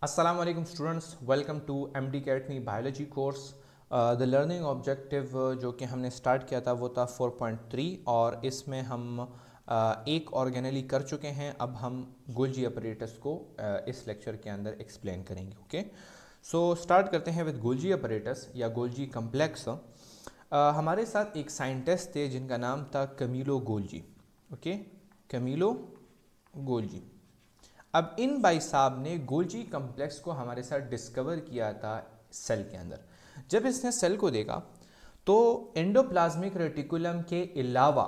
Assalamu alaikum students, welcome to MD Academy biology course. The learning objective जो कि हमने start किया था वो था 4.3 और इसमें हम एक ऑर्गेनली कर चुके हैं। अब हम गोल्जी अपरेटस को इस लेक्चर के अंदर एक्सप्लेन करेंगे। ओके, सो स्टार्ट करते हैं विद गोल्जी अपरेटस या गोल्जी कम्प्लेक्स। हमारे साथ एक साइंटिस्ट थे जिनका नाम था Camillo Golgi. Okay, Camillo Golgi. अब इन भाई साहब ने गोल्जी कम्प्लेक्स को हमारे साथ डिस्कवर किया था सेल के अंदर। जब इसने सेल को देखा तो एंडोप्लाज्मिक रेटिकुलम के अलावा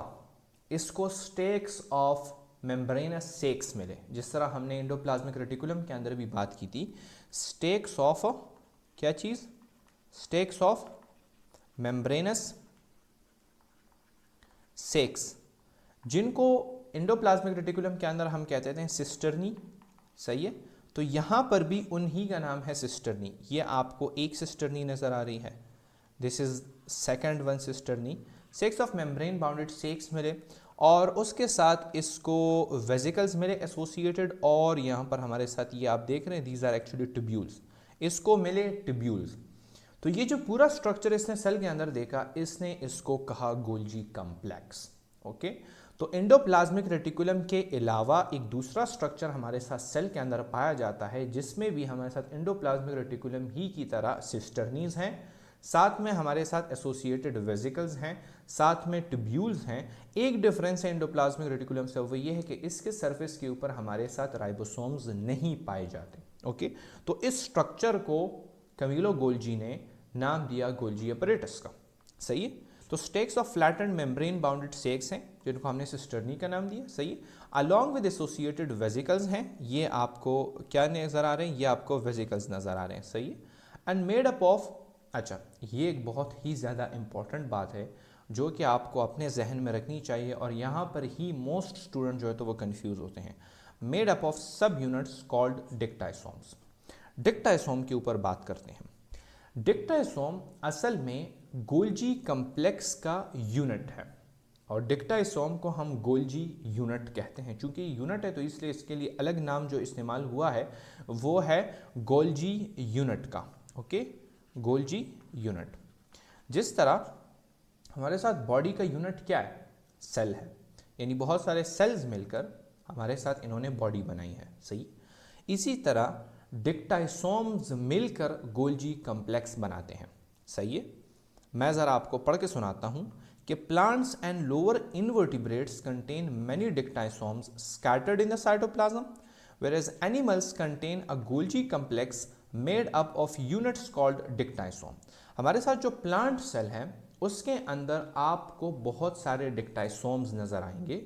इसको स्टेक्स ऑफ मेम्ब्रेनस सेक्स मिले। जिस तरह हमने एंडोप्लाज्मिक रेटिकुलम के अंदर भी बात की थी, स्टेक्स ऑफ क्या चीज़, स्टेक्स ऑफ मेम्ब्रेनस सेक्स, जिनको एंडोप्लाज्मिक रेटिकुलम के अंदर हम कहते थे सिस्टर्नी। सही है, तो यहाँ पर भी उन्हीं का नाम है सिस्टर्नी। ये आपको एक सिस्टर्नी नज़र आ रही है, this is second one cisternae. Sex of membrane bounded sex मिले और उसके साथ इसको वेजिकल्स मिले एसोसिएटेड, और यहाँ पर हमारे साथ ये आप देख रहे हैं दीज आर एक्चुअली ट्यूब्यूल्स, इसको मिले ट्यूब्यूल्स। तो ये जो पूरा स्ट्रक्चर इसने सेल के अंदर देखा, इसने इसको कहा गोल्जी कम्प्लेक्स। ओके, तो एंडोप्लाज्मिक रेटिकुलम के अलावा एक दूसरा स्ट्रक्चर हमारे साथ सेल के अंदर पाया जाता है जिसमें भी हमारे साथ एंडोप्लाज्मिक रेटिकुलम ही की तरह सिस्टर्नीज हैं, साथ में हमारे साथ एसोसिएटेड वेजिकल्स हैं, साथ में ट्यूब्यूल्स हैं। एक डिफरेंस है एंडोप्लाज्मिक रेटिकुलम से, वो ये है कि इसके सरफेस के ऊपर हमारे साथ राइबोसोम्स नहीं पाए जाते। ओके, तो इस स्ट्रक्चर को कमीलो गोल्जी ने नाम दिया गोल्जी अपरेटस का। सही है, तो stakes of flattened membrane bounded sex हैं जिनको हमने सिस्टर्नी का नाम दिया। सही है, अलॉन्ग विद एसोसिएटेड वेजिकल्स हैं। ये आपको क्या नज़र आ रहे हैं, ये आपको वेजिकल्स नज़र आ रहे हैं। सही है, एंड मेड अप ऑफ, अच्छा ये एक बहुत ही ज़्यादा इंपॉर्टेंट बात है जो कि आपको अपने जहन में रखनी चाहिए और यहाँ पर ही मोस्ट स्टूडेंट जो है तो वो कंफ्यूज होते हैं। मेड अप ऑफ सब यूनिट्स कॉल्ड डिक्टाइसोम्स। डिक्टाइसोम के ऊपर बात करते हैं। डिक्टाइसोम असल में गोल्जी कम्प्लेक्स का यूनिट है और डिक्टाइसोम को हम गोल्जी यूनिट कहते हैं। चूंकि यूनिट है तो इसलिए इसके लिए अलग नाम जो इस्तेमाल हुआ है वो है गोल्जी यूनिट का। Okay, Golgi unit. जिस तरह हमारे साथ बॉडी का यूनिट क्या है, सेल है, यानी बहुत सारे सेल्स मिलकर हमारे साथ इन्होंने बॉडी बनाई है। सही, इसी तरह डिक्टाइसोम्स मिलकर गोल्जी कम्प्लेक्स बनाते हैं। सही है, मैं ज़रा आपको पढ़ के सुनाता हूँ कि plants and lower invertebrates contain many dictyosomes scattered in the cytoplasm, whereas animals contain a Golgi complex made up of units called डिक्टाइसोम। हमारे साथ जो प्लांट सेल है उसके अंदर आपको बहुत सारे डिक्टाइसोम्स नज़र आएंगे,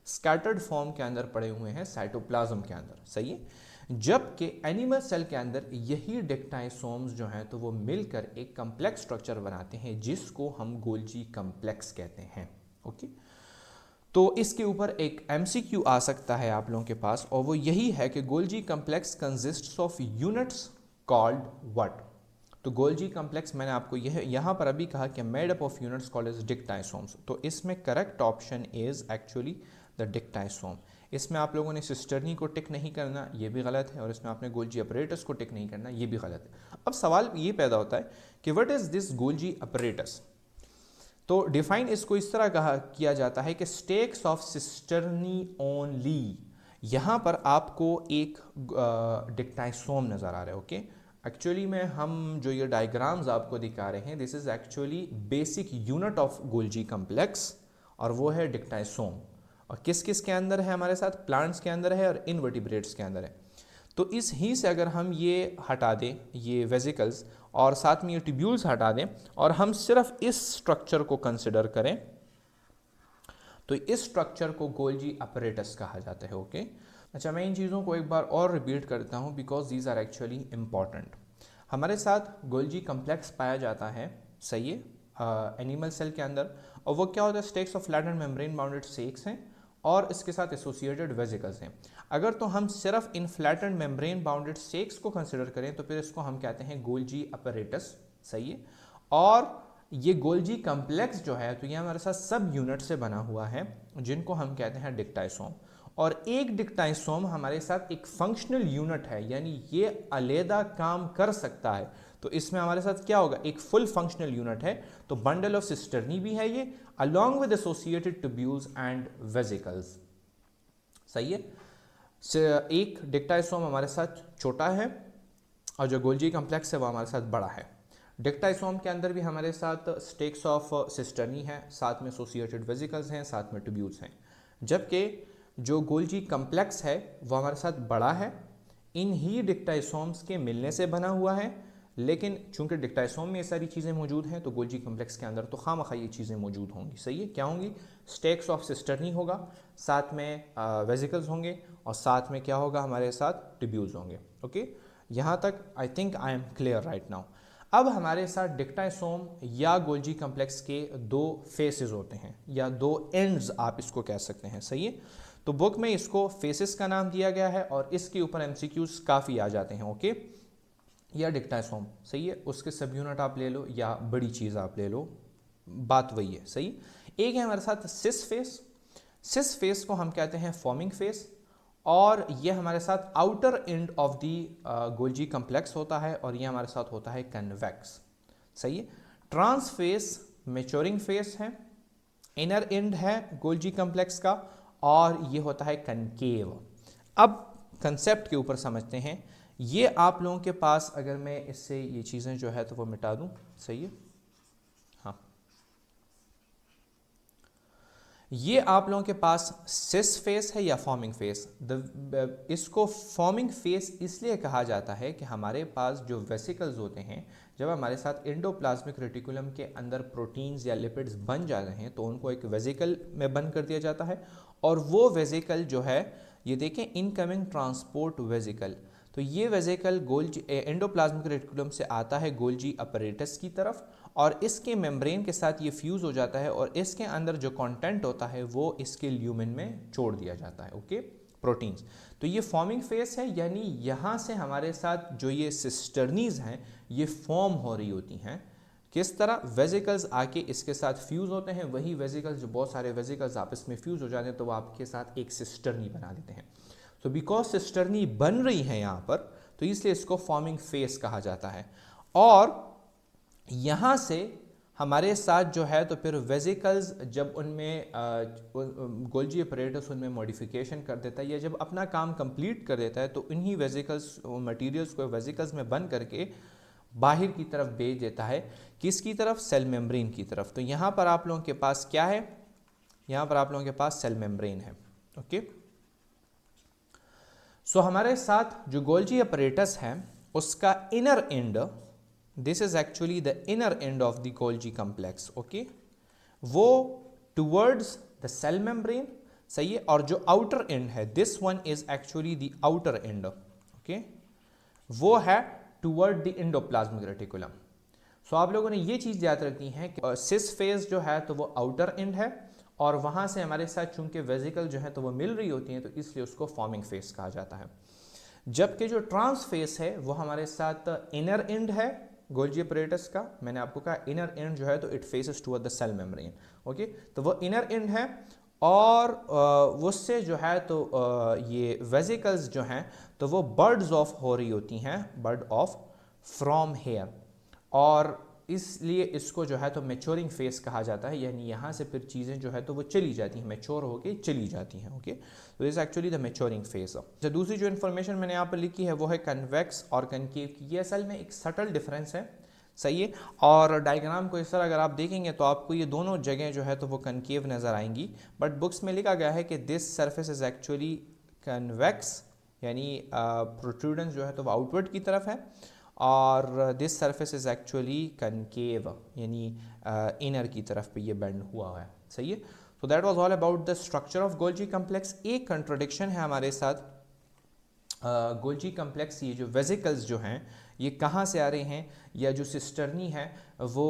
स्कैटर्ड फॉर्म के अंदर पड़े हुए हैं साइटोप्लाज्म के अंदर। सही है, जबकि एनिमल सेल के अंदर यही डिक्टाइसोम्स जो हैं तो वो मिलकर एक कम्प्लेक्स स्ट्रक्चर बनाते हैं जिसको हम गोल्जी कम्प्लेक्स कहते हैं। ओके, तो इसके ऊपर एक एमसीक्यू आ सकता है आप लोगों के पास और वो यही है कि Golgi complex consists of units called what. तो गोल्जी कम्प्लेक्स मैंने आपको यह यहाँ पर अभी कहा कि made up of units called as dictyosomes, तो इसमें correct option is actually the dictyosome. इसमें आप लोगों ने सिस्टर्नी को टिक नहीं करना, ये भी गलत है, और इसमें आपने गोल्जी अपरेटस को टिक नहीं करना, ये भी गलत है। अब सवाल ये पैदा होता है कि what is this Golgi apparatus. तो डिफाइन इसको इस तरह कहा किया जाता है कि स्टेक्स ऑफ सिस्टर्नी ओनली। यहाँ पर आपको एक डिक्टाइसोम नज़र आ रहा है। ओके, एक्चुअली में हम जो ये डायग्राम्स आपको दिखा रहे हैं this is actually basic unit of Golgi complex और वो है डिक्टाइसोम। और किस किस के अंदर है हमारे साथ, प्लांट्स के अंदर है और इनवर्टिब्रेट्स के अंदर है। तो इस ही से अगर हम ये हटा दें, ये वेजिकल्स और साथ में ये ट्यूब्यूल्स हटा दें और हम सिर्फ इस स्ट्रक्चर को कंसिडर करें तो इस स्ट्रक्चर को गोल्जी अपरेटस कहा जाता है। ओके, अच्छा मैं इन चीज़ों को एक बार और रिपीट करता हूँ because these are actually important. हमारे साथ गोल्जी कम्प्लेक्स पाया जाता है, सही है, एनिमल सेल के अंदर, और वो क्या होता है, stakes of flattened membrane bounded sex हैं और इसके साथ एसोसिएटेड वेजिकल्स हैं। अगर तो हम सिर्फ इन फ्लैटेंड मेम्ब्रेन बाउंडेड सेक्स को कंसिडर करें तो फिर इसको हम कहते हैं गोल्जी अपरेटस। सही है, और ये गोल्जी कम्प्लेक्स जो है तो ये हमारे साथ सब यूनिट से बना हुआ है जिनको हम कहते हैं डिक्टाइसोम। और एक डिक्टाइसोम हमारे साथ एक फंक्शनल यूनिट है, यानी ये अलहदा काम कर सकता है, तो इसमें हमारे साथ क्या होगा, एक फुल फंक्शनल यूनिट है, तो बंडल ऑफ सिस्टर्नी भी है ये, along with associated tubules and vesicles. सही है। एक डिक्टाइसोम हमारे साथ छोटा है और जो गोल्जी कॉम्प्लेक्स है वो हमारे साथ बड़ा है। डिक्टाइसोम के अंदर भी हमारे साथ स्टेक्स ऑफ सिस्टर्नी है, साथ में एसोसिएटेड वेसिकल्स हैं, साथ में ट्यूब्यूल्स हैं। जबकि जो गोल्जी कॉम्प्लेक्स है वो हमारे साथ बड़ा है, इन ही डिक्टाइसोम्स के मिलने से बना हुआ है, लेकिन चूंकि डिक्टाइसोम में ये सारी चीज़ें मौजूद हैं तो गोल्जी कॉम्प्लेक्स के अंदर तो खामखा ये चीज़ें मौजूद होंगी। सही है, क्या होंगी, स्टेक्स ऑफ सिस्टर्नी होगा, साथ में वेसिकल्स होंगे, और साथ में क्या होगा, हमारे साथ ट्यूब्यूल्स होंगे। ओके, यहाँ तक I think I am clear right now. अब हमारे साथ डिक्टाइसोम या गोल्जी कॉम्प्लेक्स के दो फेसेस होते हैं, या दो एंड्स आप इसको कह सकते हैं। सही है, तो बुक में इसको फेसेस का नाम दिया गया है और इसके ऊपर एमसीक्यूज काफ़ी आ जाते हैं। ओके, या डिक्टाइसोम, सही है, उसके सब यूनिट आप ले लो या बड़ी चीज़ आप ले लो, बात वही है। सही, एक है हमारे साथ सिस फेस। सिस फेस को हम कहते हैं फॉर्मिंग फेस, और ये हमारे साथ outer end of the Golgi complex होता है, और ये हमारे साथ होता है कन्वेक्स। सही है, ट्रांस फेस मैच्योरिंग फेस है, इनर एंड है गोल्जी कॉम्प्लेक्स का, और ये होता है कनकेव। अब कंसेप्ट के ऊपर समझते हैं। ये आप लोगों के पास, अगर मैं इससे ये चीज़ें जो है तो वो मिटा दूं, सही है, हाँ, ये आप लोगों के पास सिस फेस है या फॉर्मिंग फेस। इसको फॉर्मिंग फेस इसलिए कहा जाता है कि हमारे पास जो वेसिकल्स होते हैं, जब हमारे साथ एंडोप्लाज्मिक रेटिकुलम के अंदर प्रोटीन्स या लिपिड्स बन जाते हैं तो उनको एक वेसिकल में बंद कर दिया जाता है, और वो वेसिकल जो है, ये देखें, इनकमिंग ट्रांसपोर्ट वेसिकल, तो ये वेसिकल गोल्जी एंडोप्लाज्मिक रेटिकुलम से आता है गोल्जी अपरेटस की तरफ, और इसके मेम्ब्रेन के साथ ये फ्यूज़ हो जाता है, और इसके अंदर जो कंटेंट होता है वो इसके ल्यूमेन में छोड़ दिया जाता है। Okay, proteins. तो ये फॉर्मिंग फेस है, यानी यहाँ से हमारे साथ जो ये सिस्टर्नीज हैं ये फॉर्म हो रही होती हैं। किस तरह, वेसिकल्स आके इसके साथ फ्यूज़ होते हैं, वही वेसिकल्स जो बहुत सारे वेसिकल्स आपस में फ्यूज़ हो जाते हैं तो वो आपके साथ एक सिस्टर्नी बना देते हैं। तो बिकॉज सिस्टर्नी बन रही है यहाँ पर, तो इसलिए इसको फॉर्मिंग फेस कहा जाता है। और यहाँ से हमारे साथ जो है तो फिर वेसिकल्स जब उनमें गोल्जी अपरेटस उनमें मॉडिफिकेशन कर देता है, या जब अपना काम कंप्लीट कर देता है, तो इन्हीं वेसिकल्स मटेरियल्स को वेसिकल्स में बंद करके बाहर की तरफ भेज देता है। किसकी तरफ, सेल मेम्ब्रेन की तरफ। तो यहाँ पर आप लोगों के पास क्या है, यहाँ पर आप लोगों के पास सेल मेम्ब्रेन है। ओके, सो हमारे साथ जो गोल्जी अपरेटस है उसका inner and, this is actually the inner end of the Golgi complex. Okay, वो टुवर्ड्स द सेल मेम्ब्रेन, सही है, और जो आउटर एंड है, this one is actually the outer and. Okay, वो है टुवर्ड द एंडोप्लाज्मिक रेटिकुलम। सो आप लोगों ने ये चीज़ याद रखनी है कि सिस फेस जो है तो वो आउटर एंड है, और वहाँ से हमारे साथ चूंकि वेसिकल जो है तो वो मिल रही होती हैं, तो इसलिए उसको फॉर्मिंग फेस कहा जाता है। जबकि जो ट्रांस फेस है वो हमारे साथ इनर एंड है गोल्जी अपरेटस का। मैंने आपको कहा इनर एंड जो है तो it faces toward the cell membrane. Okay, तो वो इनर एंड है, और उससे जो है तो ये वेसिकल्स जो हैं तो वो बर्ड्स ऑफ हो रही होती हैं, बर्ड ऑफ फ्रॉम हेयर, और इसलिए इसको जो है तो मैच्योरिंग फेस कहा जाता है, यानी यहाँ से फिर चीज़ें जो है तो वो चली जाती हैं, मैच्योर होके चली जाती हैं। ओके, तो this actually the maturing face. तो दूसरी जो इन्फॉर्मेशन मैंने यहाँ पर लिखी है वो है कन्वेक्स और कनकेव की। ये असल में एक सटल डिफरेंस है, सही है, और डायग्राम को इस तरह अगर आप देखेंगे तो आपको ये दोनों जगह जो है तो वो कनकेव नज़र आएंगी, बट बुक्स में लिखा गया है कि this surface is actually convex, यानी प्रोट्रूडेंस जो है तो वो आउटवर्ड की तरफ है, और this surface is actually concave, यानी इनर की तरफ पे ये बेंड हुआ है। सही है, तो that was all about the structure of Golgi complex. एक कंट्रोडिक्शन है हमारे साथ, गोल्जी कॉम्प्लेक्स ये जो वेसिकल्स जो हैं ये कहाँ से आ रहे हैं, या जो सिस्टर्नी है वो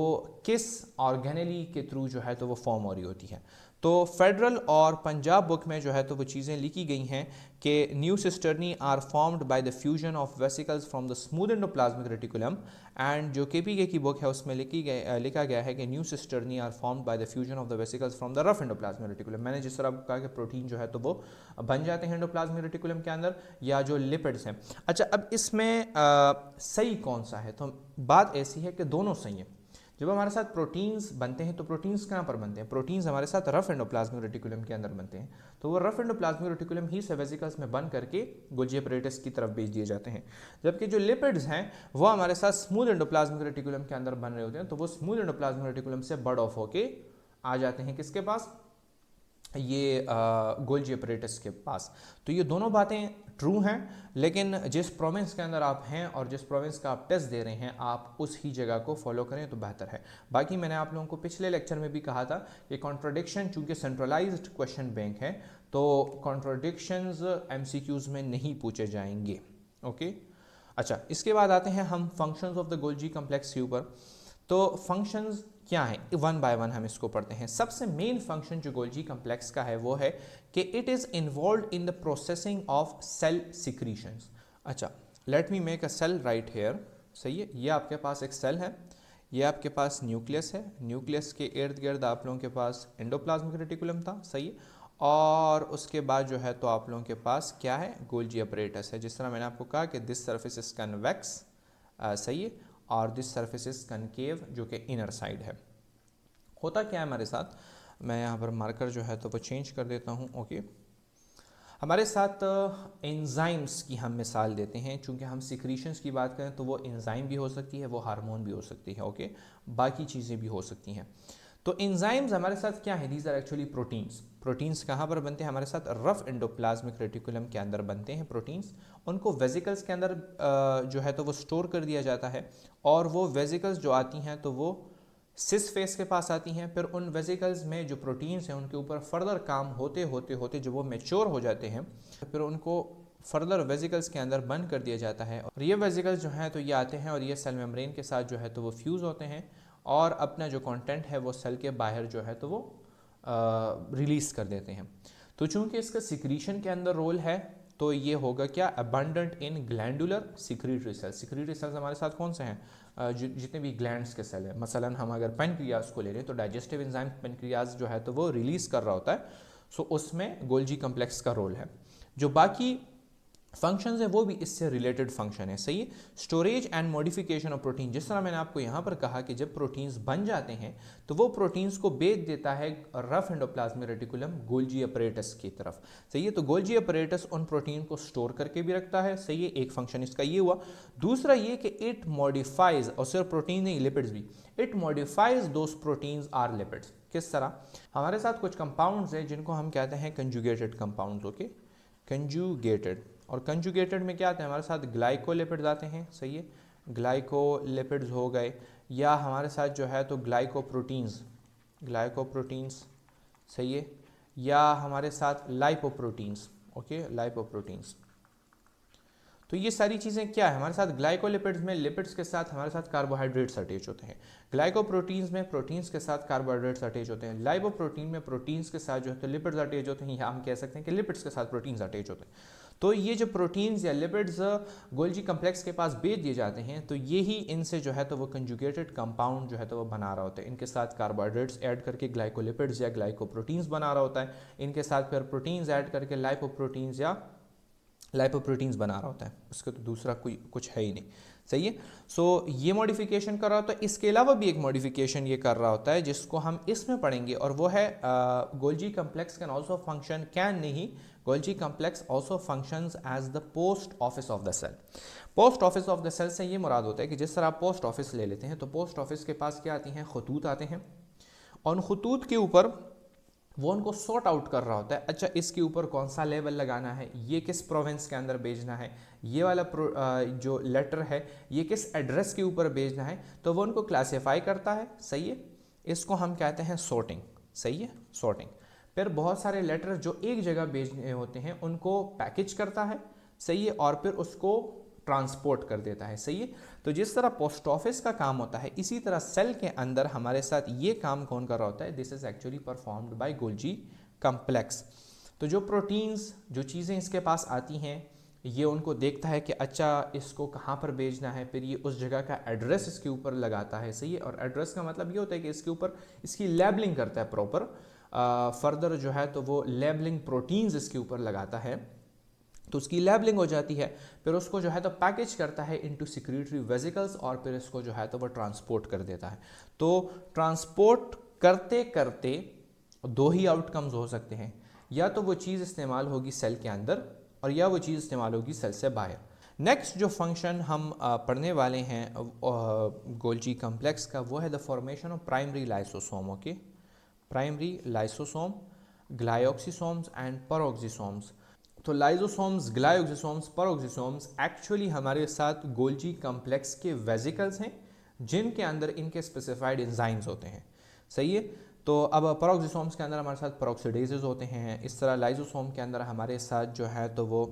किस ऑर्गेनेली के थ्रू जो है तो वो फॉर्म हो रही होती है। तो फेडरल और पंजाब बुक में जो है तो वो चीज़ें लिखी गई हैं कि new cisternae are formed by the fusion of vesicles from the smooth endoplasmic reticulum, and जो केपीके की बुक है उसमें लिखा गया है कि new cisternae are formed by the fusion of the vesicles from the rough endoplasmic reticulum. मैंने जिस तरह आपको कहा कि प्रोटीन जो है तो वो बन जाते हैं एंडोप्लाज्मिक रेटिकुलम के अंदर, या जो लिपिड्स हैं। अच्छा, अब इसमें सही कौन सा है? तो बात ऐसी है कि दोनों सही हैं। जब हमारे साथ प्रोटीन्स बनते हैं तो प्रोटीन्स कहाँ पर बनते हैं? प्रोटीन्स हमारे साथ रफ एंडोप्लाज्मिक रेटिकुलम के अंदर बनते हैं। तो वो रफ एंडोप्लाज्मिक रेटिकुलम ही से वेसिकल्स में बन करके गोल्जी अपैरेटस की तरफ भेज दिए जाते हैं। जबकि जो लिपिड्स हैं वो हमारे साथ स्मूथ एंडोप्लाज्मिक रेटिकुलम के अंदर बन रहे होते हैं, तो वो स्मूथ एंडोप्लाज्मिक रेटिकुलम से बर्ड ऑफ होके आ जाते हैं किसके पास? ये गोल्जी अपैरेटस के पास। तो ये दोनों बातें ट्रू हैं, लेकिन जिस प्रोविंस के अंदर आप हैं और जिस प्रोविंस का आप टेस्ट दे रहे हैं, आप उस ही जगह को फॉलो करें तो बेहतर है। बाकी मैंने आप लोगों को पिछले लेक्चर में भी कहा था कि कॉन्ट्रडिक्शन, चूंकि सेंट्रलाइज्ड क्वेश्चन बैंक है, तो कॉन्ट्रडिक्शंस एमसीक्यूज में नहीं पूछे जाएंगे। ओके, अच्छा, इसके बाद आते हैं हम functions of the Golgi complex के ऊपर। तो फंक्शंस क्या है, वन बाय वन हम इसको पढ़ते हैं। सबसे मेन फंक्शन जो गोल्जी कम्प्लेक्स का है वो है कि it is involve in the processing of cell secretions. अच्छा, let me make a cell right here. सही है, ये आपके पास एक सेल है, ये आपके पास न्यूक्लियस है, न्यूक्लियस के इर्द गिर्द आप लोगों के पास एंडोप्लाज्मिक रेटिकुलम था। सही है, और उसके बाद जो है तो आप लोगों के पास क्या है? गोल्जी अपैरेटस है। जिस तरह मैंने आपको कहा कि दिस सर्फेस इज कन्वेक्स, सही है, और दिस सर्फेस इज कनकेव, जो कि इनर साइड है। होता क्या है हमारे साथ, मैं यहाँ पर मार्कर जो है तो वो चेंज कर देता हूँ। ओके, हमारे साथ एंजाइम्स की हम मिसाल देते हैं। चूँकि हम सिक्रीशंस की बात करें तो वो एंजाइम भी हो सकती है, वो हार्मोन भी हो सकती है। ओके, बाकी चीज़ें भी हो सकती हैं। तो एंजाइम्स हमारे साथ क्या है? These are actually proteins. Proteins कहाँ पर बनते हैं? हमारे साथ रफ एंडोप्लाज्मिक रेटिकुलम के अंदर बनते हैं प्रोटीन्स। उनको वेसिकल्स के अंदर जो है तो वो स्टोर कर दिया जाता है, और वो वेसिकल्स जो आती हैं तो वो सिस फेस के पास आती हैं। फिर उन वेसिकल्स में जो प्रोटीन्स हैं उनके ऊपर फर्दर काम होते होते होते जब वो मैच्योर हो जाते हैं, फिर उनको फर्दर वेसिकल्स के अंदर बंद कर दिया जाता है। और ये वेसिकल्स जो हैं तो ये आते हैं और ये सेल मेम्ब्रेन के साथ जो है तो वो फ्यूज़ होते हैं, और अपना जो कंटेंट है वो सेल के बाहर जो है तो वो रिलीज़ कर देते हैं। तो चूंकि इसका सिक्रीशन के अंदर रोल है, तो ये होगा क्या? Abundant in glandular secretory cells. Secretory cells हमारे साथ कौन से हैं? जितने भी ग्लैंड्स के सेल हैं। मसलन हम अगर पेनक्रियाज को ले लें तो डाइजेस्टिव एंजाइम पेनक्रियाज जो है तो वो रिलीज़ कर रहा होता है, सो उसमें गोल्जी कम्प्लेक्स का रोल है। जो बाकी फंक्शंस है वो भी इससे रिलेटेड फंक्शन है। सही है, storage and modification of protein. जिस तरह मैंने आपको यहाँ पर कहा कि जब प्रोटीन्स बन जाते हैं तो वो प्रोटीन्स को भेज देता है rough endoplasmic reticulum Golgi apparatus की तरफ। सही है, तो गोल्जी अपैरेटस उन प्रोटीन को स्टोर करके भी रखता है। सही है, एक फंक्शन इसका ये हुआ। दूसरा ये कि इट मॉडिफाइज, और सिर्फ प्रोटीन नहीं, लिपिड्स भी, it modifies those proteins or lipids. किस तरह? हमारे साथ कुछ कंपाउंड्स हैं जिनको हम कहते हैं कंजुगेटेड कंपाउंड्स। Okay, conjugated. और कंजुगेटेड में क्या आते हैं? हमारे साथ ग्लाइकोलिपिड्स आते हैं। सही है, ग्लाइकोलिपिड्स हो गए, या हमारे साथ जो है तो ग्लाइकोप्रोटीन्स, ग्लाइकोप्रोटीन्स। सही है, या हमारे साथ लाइपोप्रोटीन्स। Okay, lipoproteins. तो ये सारी चीज़ें क्या है हमारे साथ? ग्लाइकोलिपिड्स में लिपिड्स के साथ हमारे साथ कार्बोहाइड्रेट्स अटैच होते हैं। ग्लाइकोप्रोटीन्स में प्रोटीन्स के साथ कार्बोहाइड्रेट्स अटैच होते हैं। लाइपोप्रोटीन में प्रोटीन्स के साथ जो है तो लिपिड्स अटैच होते हैं, या हम कह सकते हैं कि लिपिड्स के साथ प्रोटीन्स अटैच होते हैं। तो ये जो प्रोटीन्स या लिपिड्स गोल्जी कम्प्लेक्स के पास भेज दिए जाते हैं, तो ये ही इनसे जो है तो वो कंजुगेटेड कंपाउंड जो है तो वो बना रहा होता है। इनके साथ कार्बोहाइड्रेट्स ऐड करके ग्लाइकोलिपिड्स या ग्लाइकोप्रोटीन्स बना रहा होता है। इनके साथ फिर प्रोटीन्स ऐड करके लाइपोप्रोटीन्स या लाइपोप्रोटीन्स बना रहा होता है। उसके तो दूसरा कोई कुछ है ही नहीं। सही है, सो ये मॉडिफिकेशन कर रहा होता है। इसके अलावा भी एक मॉडिफिकेशन ये कर रहा होता है जिसको हम इसमें पढ़ेंगे, और वो है Golgi complex can also function, can नहीं, Golgi complex also functions as the post office of the cell. Post office of the cell से ये मुराद होता है कि जिस तरह आप पोस्ट ऑफिस ले लेते हैं तो पोस्ट ऑफिस के पास क्या आती हैं? खतूत आते हैं, और उन खतूत के ऊपर वो उनको सॉर्ट आउट कर रहा होता है। अच्छा, इसके ऊपर कौन सा लेबल लगाना है, ये किस प्रोविंस के अंदर भेजना है, ये वाला जो लेटर है ये किस एड्रेस के ऊपर भेजना है, तो वो उनको क्लासीफाई करता है। सही है, इसको हम कहते हैं सॉर्टिंग। सही है, सॉर्टिंग। फिर बहुत सारे लेटर जो एक जगह भेजने होते हैं उनको पैकेज करता है। सही है, और फिर उसको ट्रांसपोर्ट कर देता है, सही है। तो जिस तरह पोस्ट ऑफिस का काम होता है, इसी तरह सेल के अंदर हमारे साथ ये काम कौन कर रहा होता है, this is actually performed by Golgi complex. तो जो प्रोटीन्स, जो चीज़ें इसके पास आती हैं, ये उनको देखता है कि अच्छा इसको कहाँ पर भेजना है, फिर ये उस जगह का एड्रेस इसके ऊपर लगाता है, सही है। और एड्रेस का मतलब ये होता है कि इसके ऊपर इसकी लेबलिंग करता है प्रॉपर, फर्दर जो है तो वो लेबलिंग प्रोटीन्स इसके ऊपर लगाता है, तो उसकी लेबलिंग हो जाती है, फिर उसको जो है तो पैकेज करता है इनटू सिक्रीटरी वेसिकल्स, और फिर इसको जो है तो वो ट्रांसपोर्ट कर देता है। तो ट्रांसपोर्ट करते करते दो ही आउटकम्स हो सकते हैं, या तो वो चीज़ इस्तेमाल होगी सेल के अंदर, और या वो चीज़ इस्तेमाल होगी सेल से बाहर। नेक्स्ट जो फंक्शन हम पढ़ने वाले हैं गोल्जी कम्प्लेक्स का, वो है the formation of primary lysosome. Okay, primary lysosome, glyoxysomes and peroxisomes. तो लाइसोसोम्स, ग्लाइऑक्सिसोम्स, पेरोक्सिसोम्स एक्चुअली हमारे साथ गोल्जी कम्प्लेक्स के वेसिकल्स हैं, जिनके अंदर इनके स्पेसिफाइड एंजाइम्स होते हैं, सही है। तो अब पेरोक्सिसोम्स के अंदर हमारे साथ पेरोक्सिडेजेस होते हैं, इस तरह लाइसोसोम के अंदर हमारे साथ जो है तो वो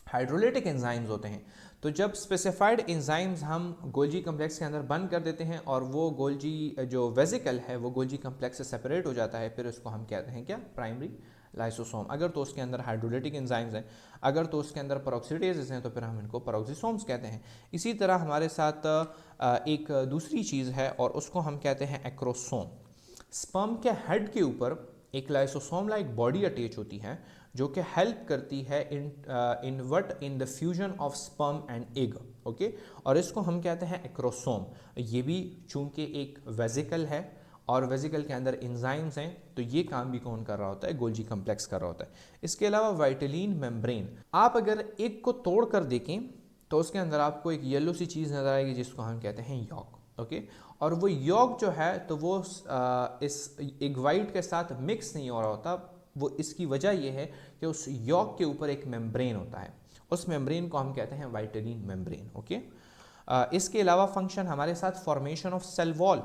हाइड्रोलिटिक एंजाइम्स होते हैं। तो जब स्पेसिफाइड एंजाइम्स हम गोल्जी कम्प्लेक्स के अंदर बंद कर देते हैं और वो गोल्जी जो वेसिकल है वो गोल्जी कम्प्लेक्स से सेपरेट हो जाता है, फिर उसको हम कहते हैं क्या, प्राइमरी लाइसोसोम। अगर तो उसके अंदर हाइड्रोलिटिक एंजाइम्स हैं, अगर तो उसके अंदर पेरोक्सिडेजेस हैं, तो फिर हम इनको पेरोक्सिसोम्स कहते हैं। इसी तरह हमारे साथ एक दूसरी चीज़ है और उसको हम कहते हैं एक्रोसोम। स्पर्म के हेड के ऊपर एक लाइसोसोम लाइक बॉडी अटैच होती है, जो कि हेल्प करती है in the fusion of sperm and egg. Okay, और इसको हम कहते हैं एक्रोसोम। ये भी चूंकि एक वेसिकल है और वेसिकल के अंदर एंजाइम्स हैं, तो ये काम भी कौन कर रहा होता है, गोल्जी कम्प्लेक्स कर रहा होता है। इसके अलावा वाइटिलीन मेम्ब्रेन, आप अगर एक को तोड़ कर देखें तो उसके अंदर आपको एक येलो सी चीज़ नजर आएगी जिसको हम कहते हैं यॉक। ओके, और वो यॉक जो है तो वो इस एग वाइट के साथ मिक्स नहीं हो रहा होता। वो इसकी वजह ये है कि उस यॉक के ऊपर एक मेम्ब्रेन होता है, उस मेम्ब्रेन को हम कहते हैं वाइटिलीन मेम्ब्रेन। ओके, इसके अलावा फंक्शन हमारे साथ फॉर्मेशन ऑफ सेल वॉल,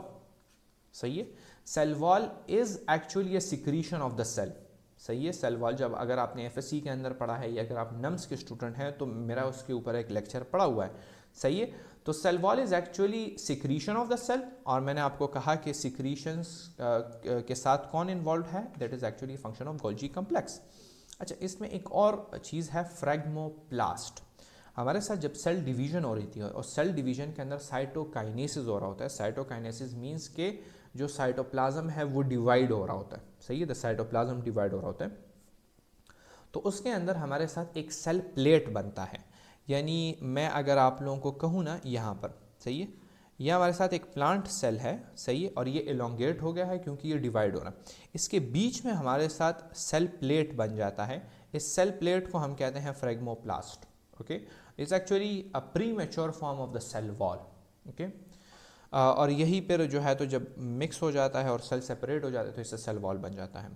सही है। Cell wall is actually a secretion of the cell, सही है। सेल वॉल जब अगर आपने एफएससी के अंदर पढ़ा है, या अगर आप नम्स के स्टूडेंट हैं तो मेरा उसके ऊपर एक लेक्चर पढ़ा हुआ है, सही है। तो cell wall is actually secretion of the cell, और मैंने आपको कहा कि सिक्रीशंस के साथ कौन इन्वॉल्व है, that is actually function of Golgi complex. अच्छा, इसमें एक और चीज़ है फ्रेगमोप्लास्ट। हमारे साथ जब सेल डिवीजन हो रही थी और सेल डिवीजन के अंदर साइटोकाइनेसिस हो रहा होता है, साइटोकाइनेसिस मीन्स के जो साइटोप्लाज्म है वो डिवाइड हो रहा होता है, सही है। द साइटोप्लाज्म डिवाइड हो रहा होता है, तो उसके अंदर हमारे साथ एक सेल प्लेट बनता है। यानी मैं अगर आप लोगों को कहूँ ना, यहाँ पर, सही है, यह हमारे साथ एक प्लांट सेल है, सही है, और ये एलोंगेट हो गया है क्योंकि ये डिवाइड हो रहा है। इसके बीच में हमारे साथ सेल प्लेट बन जाता है, इस सेल प्लेट को हम कहते हैं phragmoplast. Okay, it's actually a pre mature form of the cell wall. Okay, और यही पर जो है तो जब मिक्स हो जाता है और सेल सेपरेट हो जाता है तो इससे सेल वॉल बन जाता है।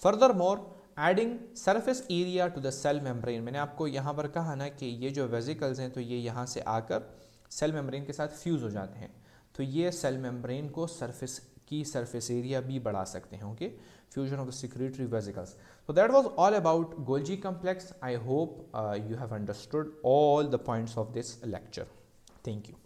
Furthermore adding surface area to the cell membrane, मैंने आपको यहाँ पर कहा ना कि ये जो वेसिकल्स हैं तो ये यहाँ से आकर सेल मेम्ब्रेन के साथ फ्यूज़ हो जाते हैं, तो ये सेल मेम्ब्रेन को सरफेस एरिया भी बढ़ा सकते हैं। Okay, fusion of the secretory vesicles. So that was all about Golgi complex. I hope you have understood all the points of this lecture. Thank you.